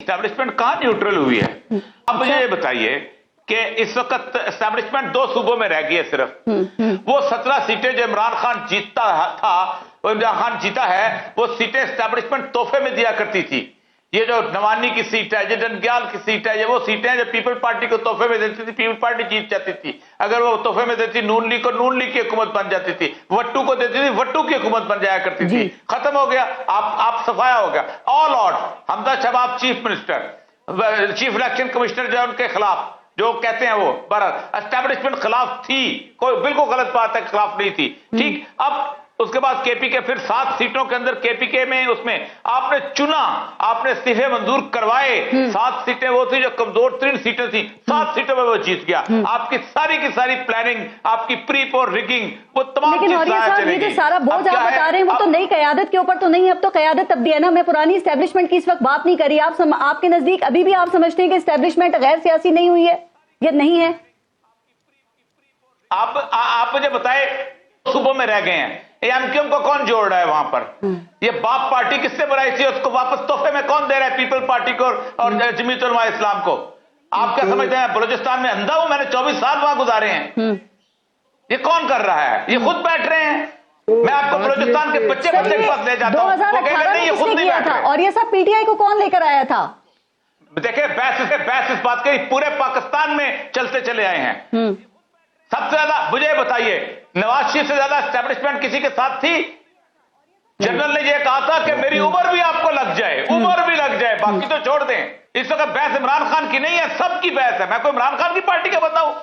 Establishment कहां neutral हुई है? अब मुझे ये बताइए कि इस वक्त एस्टेब्लिशमेंट 2 सूबों में रह गई है सिर्फ। वो 17 सीटें जो इमरान खान जीतता था, इमरान खान जीता है, वो सीटें एस्टेब्लिशमेंट तोहफे में दिया करती थी। ये जो नवानी की सीट है, ये डंडियाल की सीट है, ये वो सीटें हैं जो पीपल पार्टी को तोहफे में देती थी, पीपल पार्टी जीत जाती थी। अगर वो तोहफे में देती नून लीग को, नून लीग की हुकूमत बन जाती थी। वट्टू को देती थी, वट्टू की हुकूमत बन जाया करती थी। खत्म हो गया, आप सफाया हो गया। All out Hamza Shabab chief minister, chief election commissioner जो है उनके खिलाफ जो कहते हैं वो बहरहाल एस्टैब्लिशमेंट खिलाफ थी, कोई बिल्कुल गलत बात है, खिलाफ नहीं थी। ठीक, अब उसके बाद केपीके, फिर 7 सीटों के अंदर केपीके में उसमें आपने चुना, आपने इस्तीफे मंजूर करवाए। 7 सीटें वो थी जो कमजोर 3 सीटें थी, 7 सीटों में वो जीत गया। आपकी सारी की सारी प्लानिंग, आपकी प्री पोल रिगिंग, वो तमाम लेकिन औरिया साहब ये जो सारा बोझ आप बता रहे हैं वो तो नई क़यादत के ऊपर तो नहीं है, अब तो क़यादत तब्दील है ना। मैं पुरानी एस्टेब्लिशमेंट की इस वक्त बात नहीं करी। आपके नजदीक अभी भी आप समझते हैं कि एस्टेब्लिशमेंट गैर सियासी नहीं हुई है या नहीं है? आप मुझे बताए, सूबों में रह गए हैं, एमक्यूएम को कौन जोड़ रहा है वहां पर? ये बाप पार्टी किसने बनाई थी, उसको वापस तोहफे में कौन दे रहा है? पीपल पार्टी को और जमीयत उलमा इस्लाम को। आप क्या समझते हैं बलूचिस्तान में अंधा हूं? मैंने 24 साल वहां गुजारे हैं। ये कौन कर रहा है? ये खुद बैठ रहे हैं। मैं आपको बलूचिस्तान के बच्चे के पास ले जाता हूं, 2018 में ये खुद नहीं बैठ रहे। और ये सब पीटीआई को कौन लेकर आया था? देखिए, बहस इस बात की पूरे पाकिस्तान में चलते चले आए हैं। सबसे ज्यादा मुझे बताइए, नवाज शरीफ से ज्यादा एस्टेब्लिशमेंट किसी के साथ थी? जनरल ने यह कहा था कि मेरी उम्र भी आपको लग जाए, उम्र भी लग जाए, बाकी तो छोड़ दें। इस वक्त बहस इमरान खान की नहीं है, सबकी बहस है। मैं कोई इमरान खान की पार्टी का बताऊं?